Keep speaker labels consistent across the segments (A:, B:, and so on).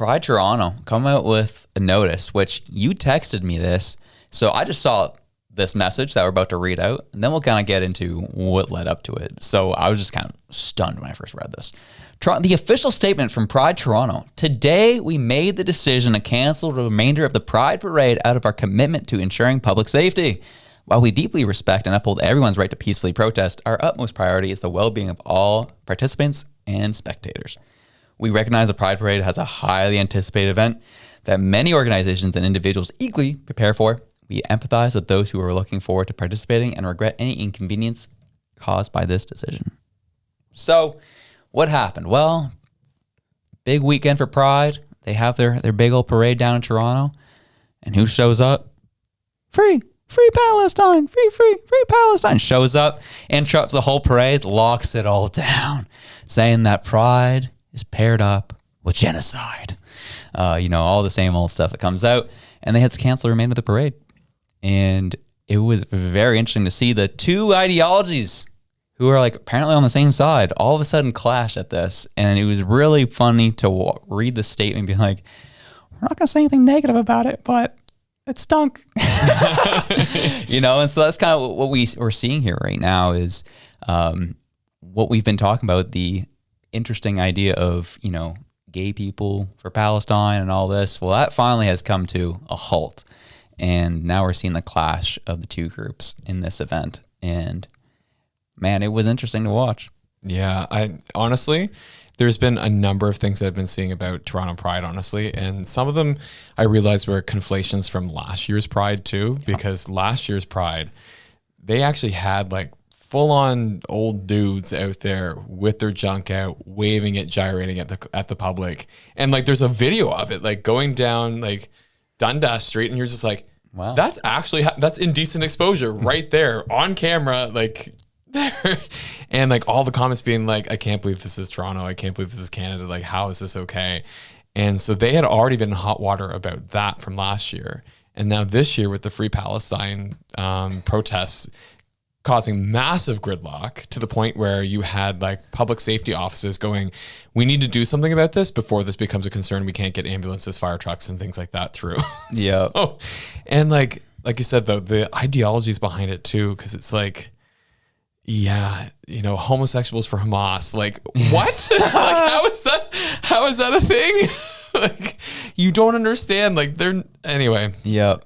A: Pride Toronto come out with a notice, which you texted me this. So I just saw this message that we're about to read out, and then we'll kind of get into what led up to it. So I was just kind of stunned when I first read this. The official statement from Pride Toronto. Today, we made the decision to cancel the remainder of the Pride Parade out of our commitment to ensuring public safety. While we deeply respect and uphold everyone's right to peacefully protest, our utmost priority is the well-being of all participants and spectators. We recognize the Pride Parade has a highly anticipated event that many organizations and individuals eagerly prepare for. We empathize with those who are looking forward to participating and regret any inconvenience caused by this decision. So, what happened? Well, big weekend for Pride. They have their big old parade down in Toronto. And who shows up? Free Palestine, free Palestine. Shows up, interrupts the whole parade, locks it all down, saying that Pride is paired up with genocide. All the same old stuff that comes out. And they had to cancel the remainder of the parade. And it was very interesting to see the two ideologies who are like apparently on the same side all of a sudden clash at this. And it was really funny to read the statement and be like, we're not going to say anything negative about it, but it stunk. And so that's kind of what we're seeing here right now is what we've been talking about, the interesting idea of, gay people for Palestine and all this. Well, that finally has come to a halt. And now we're seeing the clash of the two groups in this event. And man, it was interesting to watch.
B: Yeah, honestly, there's been a number of things that I've been seeing about Toronto Pride, honestly. And some of them I realized were conflations from last year's Pride too, because last year's Pride, they actually had like full-on old dudes out there with their junk out, waving it, gyrating at the public. And like there's a video of it, like going down like Dundas Street, and you're just like, wow, that's actually that's indecent exposure right there on camera, like there. And like all the comments being like, I can't believe this is Toronto, I can't believe this is Canada, like how is this okay? And so they had already been in hot water about that from last year, and now this year with the Free Palestine protests causing massive gridlock to the point where you had like public safety offices going, we need to do something about this before this becomes a concern. We can't get ambulances, fire trucks, and things like that through.
A: Yeah.
B: And like you said, though, the ideologies behind it too, because it's like, yeah, homosexuals for Hamas. Like, what? Like, how is that a thing? Like, you don't understand. Like, anyway.
A: Yeah.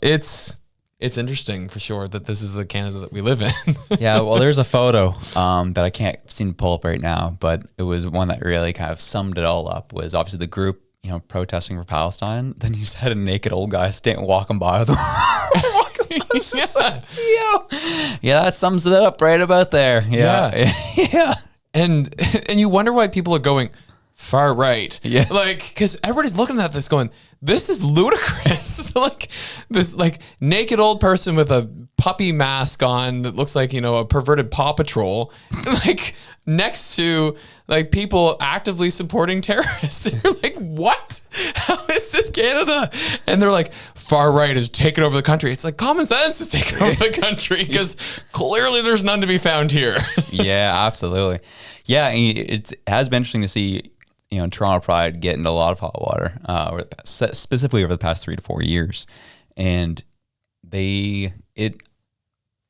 B: It's interesting for sure that this is the Canada that we live in.
A: Yeah, well, there's a photo that I can't seem to pull up right now, but it was one that really kind of summed it all up. Was obviously the group, protesting for Palestine. Then you just had a naked old guy walking by with them. Yeah, that sums it up right about there. Yeah.
B: Yeah. And you wonder why people are going far right.
A: Yeah.
B: Like, because everybody's looking at this going, this is ludicrous. Like this like naked old person with a puppy mask on that looks like, a perverted Paw Patrol, like next to like people actively supporting terrorists. And you're like, what? How is this Canada? And they're like, far right is taking over the country. It's like common sense is taking over the country because clearly there's none to be found here.
A: Yeah, absolutely. Yeah, it has been interesting to see Toronto Pride get into a lot of hot water, specifically over the past 3 to 4 years. And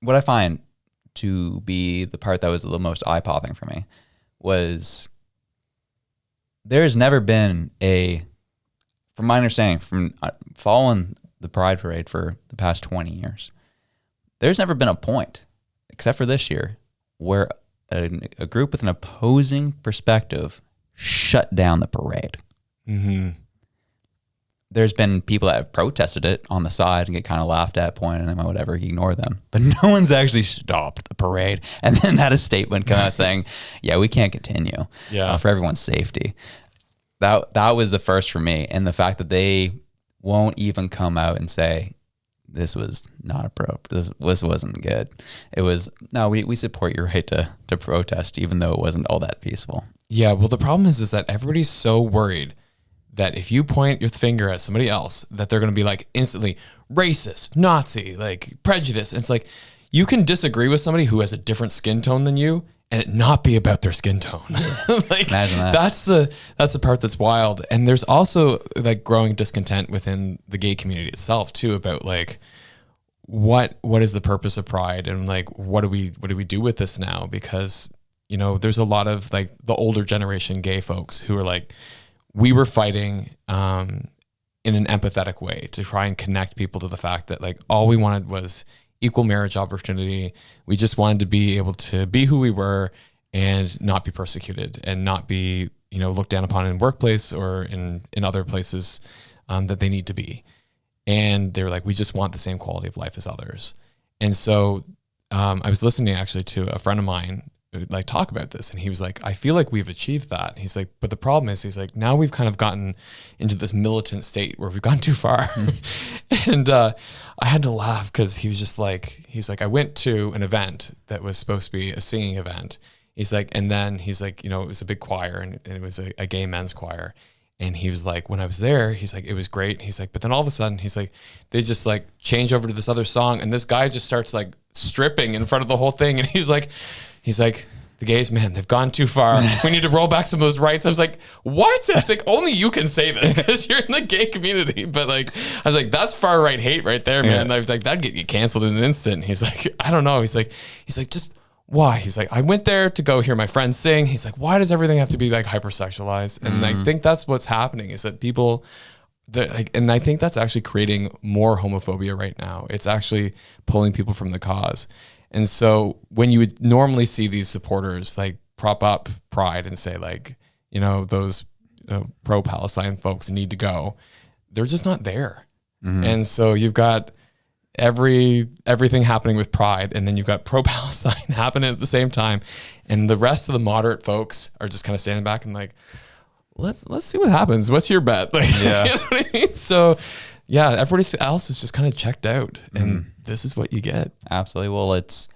A: what I find to be the part that was the most eye-popping for me was there's never been from my understanding, from following the Pride Parade for the past 20 years, there's never been a point, except for this year, where a group with an opposing perspective shut down the parade.
B: Mm-hmm.
A: There's been people that have protested it on the side and get kind of laughed at, pointing at them, whatever, ignore them. But no one's actually stopped the parade and then had a statement come out saying, yeah, we can't continue for everyone's safety. That was the first for me. And the fact that they won't even come out and say, this was not this wasn't good. It was, no, we support your right to protest, even though it wasn't all that peaceful.
B: Yeah, well, the problem is that everybody's so worried that if you point your finger at somebody else, that they're going to be like instantly racist, Nazi, like prejudice. And it's like, you can disagree with somebody who has a different skin tone than you and it not be about their skin tone. Like
A: Imagine that.
B: that's the part that's wild. And there's also like growing discontent within the gay community itself too, about like what is the purpose of Pride, and like what do we do with this now? Because, you know, there's a lot of like the older generation gay folks who are like, we were fighting in an empathetic way to try and connect people to the fact that like all we wanted was equal marriage opportunity. We just wanted to be able to be who we were and not be persecuted and not be, you know, looked down upon in workplace or in other places that they need to be. And they were like, we just want the same quality of life as others. And so I was listening actually to a friend of mine like talk about this, and he was like, I feel like we've achieved that. He's like, but the problem is, he's like, now we've kind of gotten into this militant state where we've gone too far. And I had to laugh because he was just like, he's like, I went to an event that was supposed to be a singing event. He's like, and then he's like, you know, it was a big choir, and it was a gay men's choir. And he was like, when I was there, he's like, it was great. He's like, but then all of a sudden, he's like, they just like change over to this other song, and this guy just starts like stripping in front of the whole thing. And he's like, the gays, man, they've gone too far. We need to roll back some of those rights. I was like, what? I was like, only you can say this because you're in the gay community. But like, I was like, that's far right hate right there, man. I was like, that'd get you canceled in an instant. He's like, I don't know. He's like, just why? He's like, I went there to go hear my friends sing. He's like, why does everything have to be like hypersexualized? And I think that's what's happening, is that people like, and I think that's actually creating more homophobia right now. It's actually pulling people from the cause. And so when you would normally see these supporters like prop up Pride and say like, you know, those pro-Palestine folks need to go, they're just not there. And so you've got everything happening with Pride, and then you've got pro-Palestine happening at the same time. And the rest of the moderate folks are just kind of standing back and like, let's see what happens. What's your bet? Like,
A: Yeah.
B: You know what I mean? So yeah, everybody else is just kind of checked out, and this is what you get.
A: Absolutely. Well, it's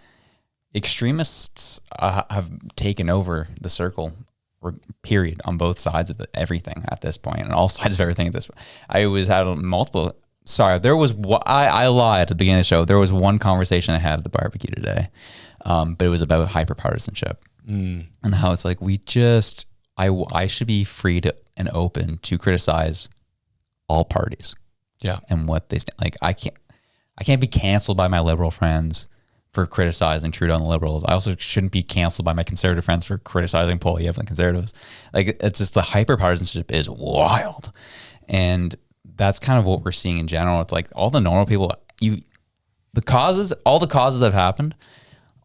A: extremists have taken over the circle, period, on both sides of everything at this point, and all sides of everything at this point. I was had multiple. Sorry, there was I lied at the beginning of the show. There was one conversation I had at the barbecue today, but it was about hyperpartisanship and how it's like I should be free to and open to criticize all parties.
B: Yeah.
A: And what they stand. Like I can't be canceled by my liberal friends for criticizing Trudeau and the Liberals. I also shouldn't be canceled by my conservative friends for criticizing Poilievre and the Conservatives. Like, it's just the hyperpartisanship is wild. And that's kind of what we're seeing in general. It's like all the normal people, all the causes that have happened,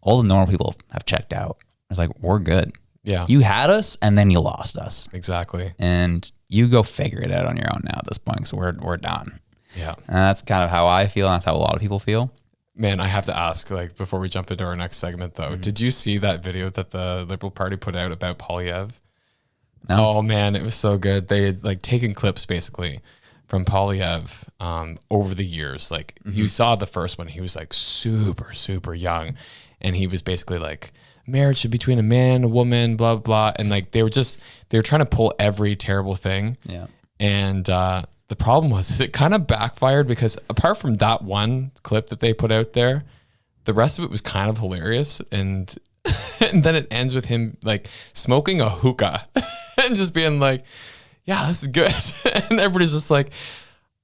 A: all the normal people have checked out. It's like, we're good.
B: Yeah.
A: You had us and then you lost us.
B: Exactly.
A: And you go figure it out on your own now at this point. So we're done.
B: Yeah.
A: And that's kind of how I feel. And that's how a lot of people feel.
B: Man, I have to ask, like, before we jump into our next segment, though, did you see that video that the Liberal Party put out about Poilievre?
A: No.
B: Oh, man, it was so good. They had, like, taken clips, basically, from Poilievre over the years. Like, you saw the first one. He was, like, super, super young. And he was basically, like, marriage should be between a man, a woman, blah, blah. And, like, they were trying to pull every terrible thing.
A: Yeah.
B: And the problem was it kind of backfired, because apart from that one clip that they put out there, the rest of it was kind of hilarious. And and then it ends with him like smoking a hookah and just being like, yeah, this is good. And everybody's just like,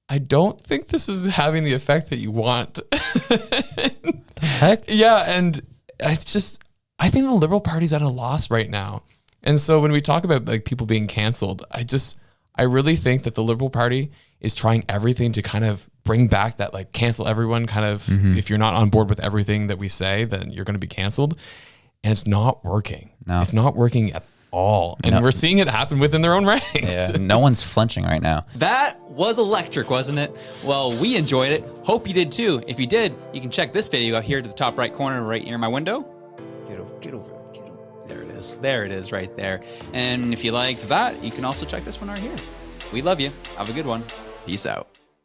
B: I don't think this is having the effect that you want.
A: The heck?
B: Yeah. And I think the Liberal Party's at a loss right now. And so when we talk about like people being canceled, I really think that the Liberal Party is trying everything to kind of bring back that like cancel everyone kind of, if you're not on board with everything that we say, then you're going to be canceled. And it's not working.
A: No.
B: It's not working at all. And we're seeing it happen within their own ranks.
A: Yeah, no one's flinching right now.
C: That was electric, wasn't it? Well, we enjoyed it. Hope you did too. If you did, you can check this video out here to the top right corner right near my window. Get over. There it is. There it is right there. And if you liked that, you can also check this one right here. We love you. Have a good one. Peace out.